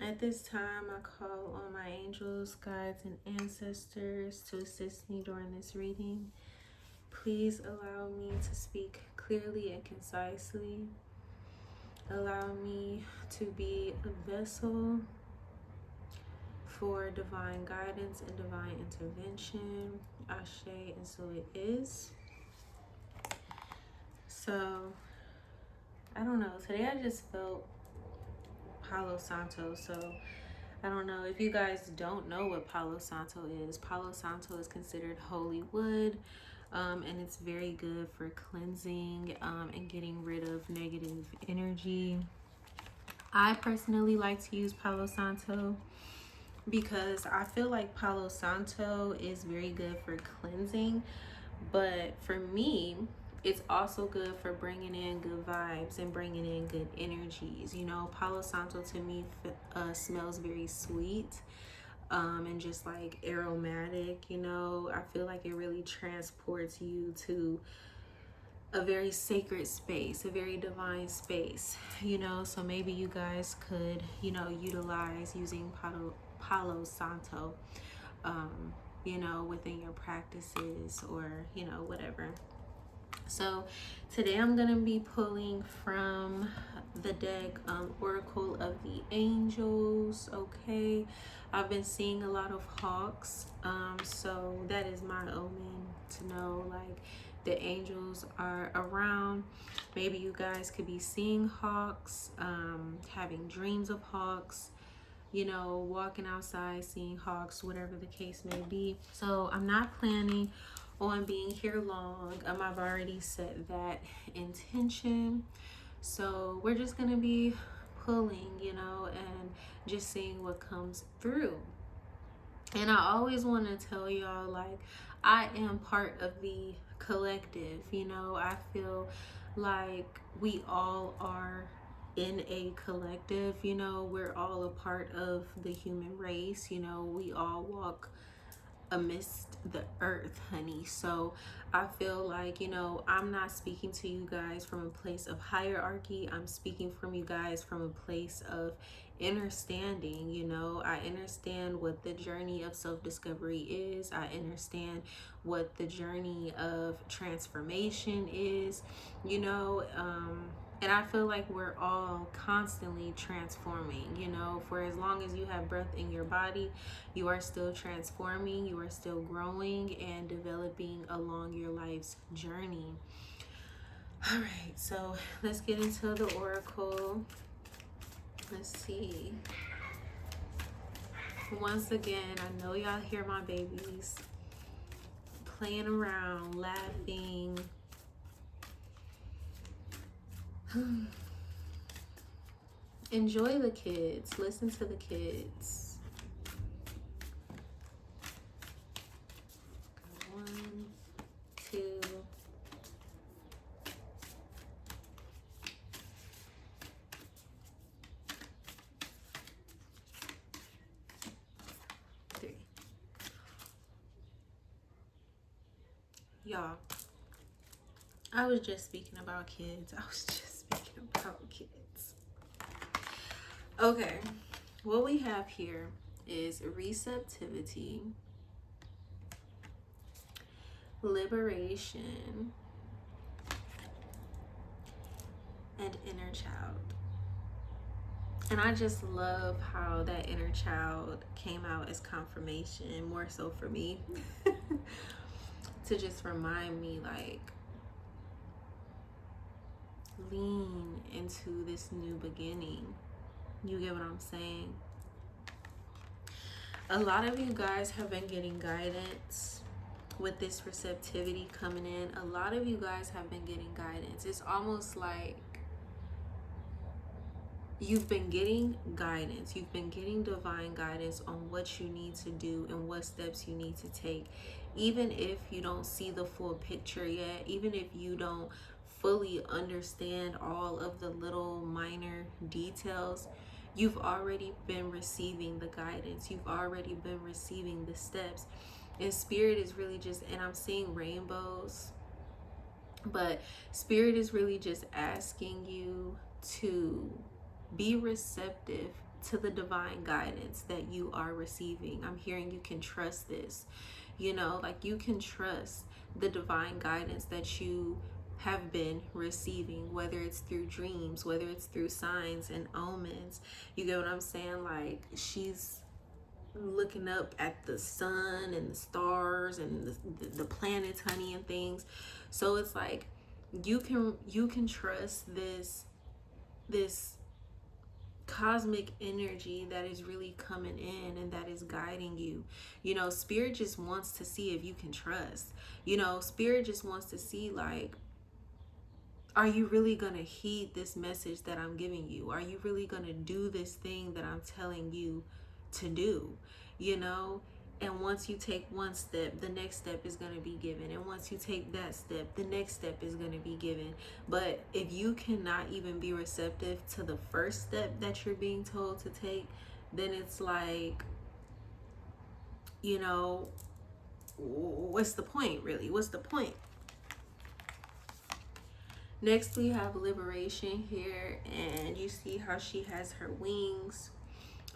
At this time, I call on my angels, guides, and ancestors to assist me during this reading. Please allow me to speak clearly and concisely. Allow me to be a vessel for divine guidance and divine intervention. Ashe, and so it is. So, I don't know. Today I just felt Palo Santo. So, I don't know if you guys don't know what Palo Santo is. Palo Santo is considered holy wood, and it's very good for cleansing and getting rid of negative energy. I personally like to use Palo Santo because I feel like Palo Santo is very good for cleansing, but for me, it's also good for bringing in good vibes and bringing in good energies. You know, Palo Santo to me smells very sweet and just like aromatic. You know, I feel like it really transports you to a very sacred space, a very divine space, you know. So maybe you guys could, you know, utilize using Palo Santo, you know, within your practices or, you know, whatever. So today I'm going to be pulling from the deck Oracle of the Angels. Okay, I've been seeing a lot of hawks, so that is my omen to know like the angels are around. Maybe you guys could be seeing hawks, having dreams of hawks, you know, walking outside, seeing hawks, whatever the case may be. So I'm not planning on being here long. I've already set that intention. So we're just going to be pulling, you know, and just seeing what comes through. And I always want to tell y'all, like, I am part of the collective, you know. I feel like we all are in a collective, you know. We're all a part of the human race, you know. We all walk amidst the earth, honey. So I feel like, you know, I'm not speaking to you guys from a place of hierarchy. I'm speaking from you guys from a place of understanding. You know, I understand what the journey of self-discovery is. I understand what the journey of transformation is, you know. And I feel like we're all constantly transforming, you know. For as long as you have breath in your body, you are still transforming, you are still growing and developing along your life's journey. All right, so let's get into the oracle. Let's see. Once again, I know y'all hear my babies playing around, laughing. Enjoy the kids. Listen to the kids. 1, 2, 3. Y'all, I was just speaking about kids. Okay, what we have here is receptivity, liberation, and inner child. And I just love how that inner child came out as confirmation, more so for me, to just remind me, like, lean into this new beginning. You get what I'm saying? A lot of you guys have been getting guidance with this receptivity coming in. A lot of you guys have been getting guidance. It's almost like you've been getting guidance. You've been getting divine guidance on what you need to do and what steps you need to take. Even if you don't see the full picture yet, even if you don't fully understand all of the little minor details, you've already been receiving the guidance. You've already been receiving the steps. And spirit is really just, and I'm seeing rainbows, but spirit is really just asking you to be receptive to the divine guidance that you are receiving. I'm hearing you can trust this. You know, like you can trust the divine guidance that you have been receiving, whether it's through dreams, whether it's through signs and omens. You get what I'm saying? Like she's looking up at the sun and the stars and the planets, honey, and things. So it's like you can trust this cosmic energy that is really coming in and that is guiding you. You know, spirit just wants to see if you can trust. You know, spirit just wants to see, like, are you really gonna heed this message that I'm giving you? Are you really gonna do this thing that I'm telling you to do? You know, and once you take one step, the next step is going to be given. And once you take that step, the next step is going to be given. But if you cannot even be receptive to the first step that you're being told to take, then it's like, you know, what's the point, really? What's the point? Next, we have liberation here, and you see how she has her wings.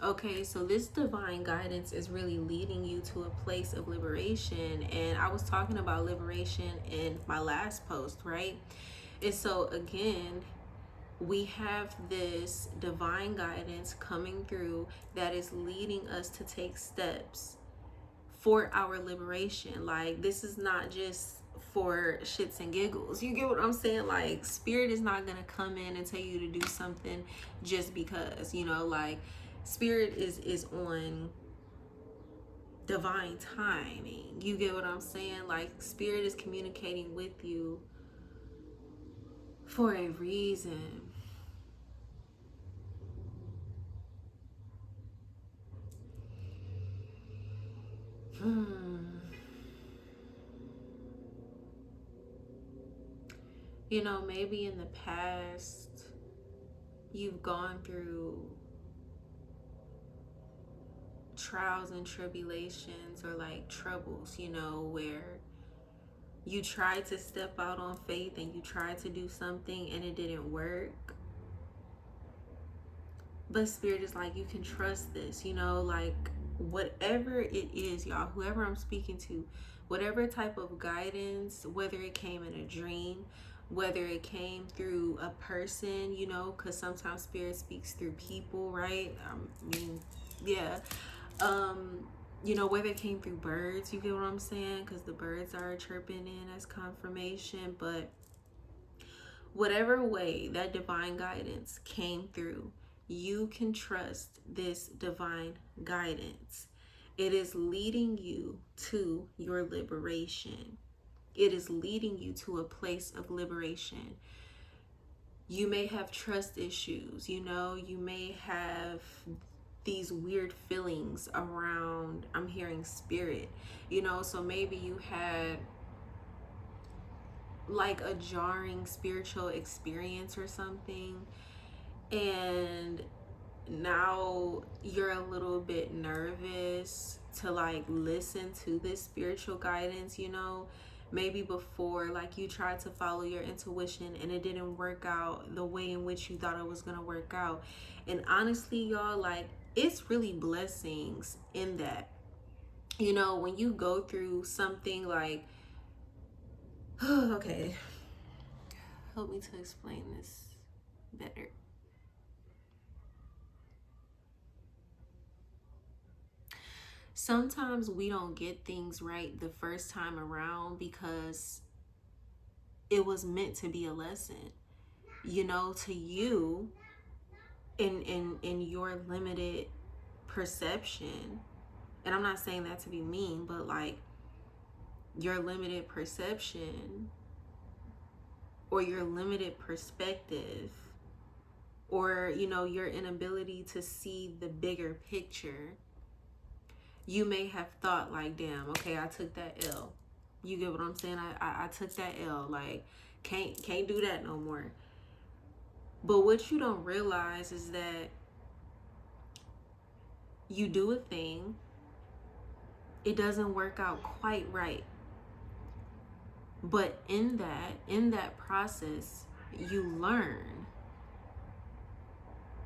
Okay, so this divine guidance is really leading you to a place of liberation. And I was talking about liberation in my last post, right? And so again, we have this divine guidance coming through that is leading us to take steps for our liberation. Like, this is not just for shits and giggles. You get what I'm saying? Like, spirit is not gonna come in and tell you to do something just because, you know, like, spirit is on divine timing. You get what I'm saying? Like, spirit is communicating with you for a reason. You know, maybe in the past you've gone through trials and tribulations, or like troubles, you know, where you tried to step out on faith and you tried to do something and it didn't work. But spirit is like, you can trust this, you know, like whatever it is, y'all, whoever I'm speaking to, whatever type of guidance, whether it came in a dream, whether it came through a person, you know, because sometimes spirit speaks through people, right? I mean, yeah. You know, whether it came through birds, you get what I'm saying? Because the birds are chirping in as confirmation. But whatever way that divine guidance came through, you can trust this divine guidance. It is leading you to your liberation. It is leading you to a place of liberation. You may have trust issues, you know, you may have these weird feelings around, I'm hearing spirit, you know, so maybe you had like a jarring spiritual experience or something, and now you're a little bit nervous to like listen to this spiritual guidance, you know. Maybe before, like, you tried to follow your intuition and it didn't work out the way in which you thought it was gonna work out. And honestly, y'all, like, it's really blessings in that. You know, when you go through something like, okay, help me to explain this better. Sometimes we don't get things right the first time around because it was meant to be a lesson, you know, to you in your limited perception. And I'm not saying that to be mean, but like your limited perception or your limited perspective, or, you know, your inability to see the bigger picture, you may have thought like, damn, okay, I took that L. You get what I'm saying? I took that L. Like, can't do that no more. But what you don't realize is that you do a thing, it doesn't work out quite right. But in that process, you learn.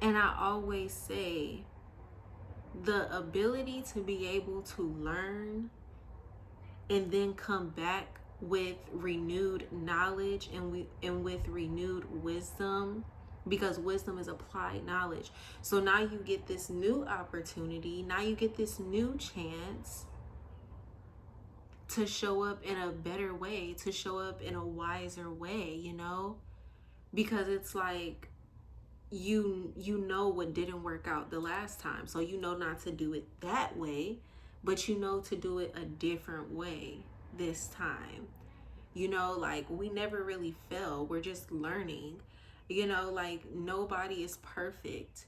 And I always say, the ability to be able to learn and then come back with renewed knowledge and with renewed wisdom, because wisdom is applied knowledge. So now you get this new opportunity, now you get this new chance to show up in a better way, to show up in a wiser way, you know? Because it's like you know what didn't work out the last time, so you know not to do it that way, but you know to do it a different way this time. You know, like, we never really fail, we're just learning. You know, like, nobody is perfect,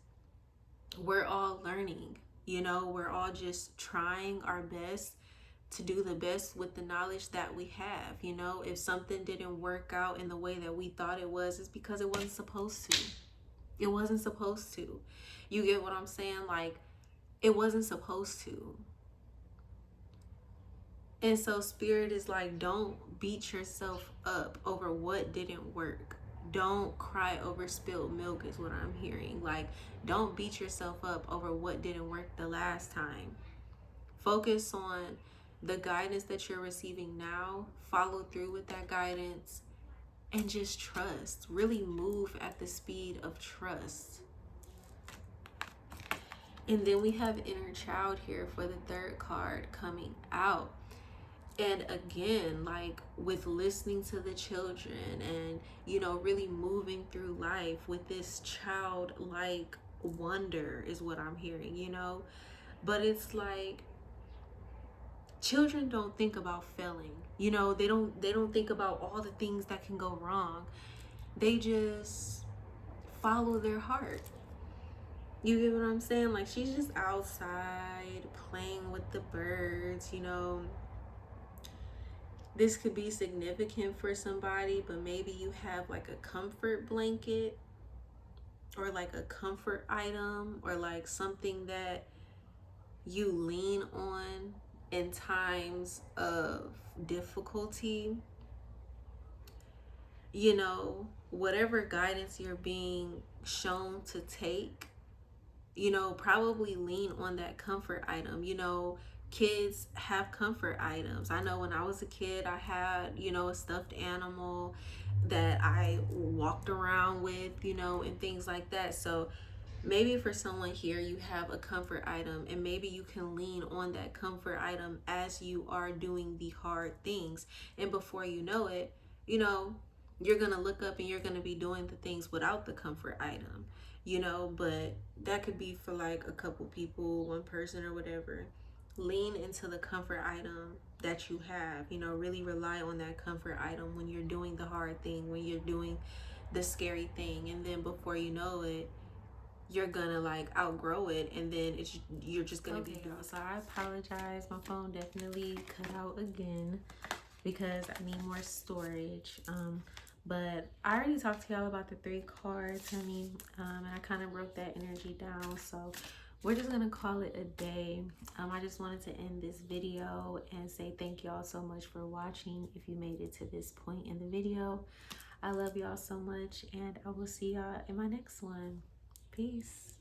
we're all learning. You know, we're all just trying our best to do the best with the knowledge that we have. You know, if something didn't work out in the way that we thought it was, it's because it wasn't supposed to. It wasn't supposed to. You get what I'm saying? Like, it wasn't supposed to. And so Spirit is like, don't beat yourself up over what didn't work. Don't cry over spilled milk is what I'm hearing. Like, don't beat yourself up over what didn't work the last time. Focus on the guidance that you're receiving now. Follow through with that guidance and just trust. Really move at the speed of trust. And then we have inner child here for the third card coming out. And again, like, with listening to the children and, you know, really moving through life with this childlike wonder is what I'm hearing, you know. But it's like, children don't think about failing. You know, they don't think about all the things that can go wrong. They just follow their heart. You get what I'm saying? Like, she's just outside playing with the birds, you know. This could be significant for somebody, but maybe you have like a comfort blanket or like a comfort item or like something that you lean on in times of difficulty. You know, whatever guidance you're being shown to take, you know, probably lean on that comfort item. You know, kids have comfort items. I know when I was a kid, I had, you know, a stuffed animal that I walked around with, you know, and things like that. So maybe for someone here, you have a comfort item, and maybe you can lean on that comfort item as you are doing the hard things. And before you know it, you know, you're going to look up and you're going to be doing the things without the comfort item, you know. But that could be for like a couple people, one person or whatever. Lean into the comfort item that you have, you know, really rely on that comfort item when you're doing the hard thing, when you're doing the scary thing. And then before you know it, you're gonna like outgrow it, and then you're just gonna be done. So I apologize, my phone definitely cut out again because I need more storage. But I already talked to y'all about the 3 cards, honey, and I kind of broke that energy down, so we're just gonna call it a day. I just wanted to end this video and say thank y'all so much for watching. If you made it to this point in the video, I love y'all so much, and I will see y'all in my next one. Peace.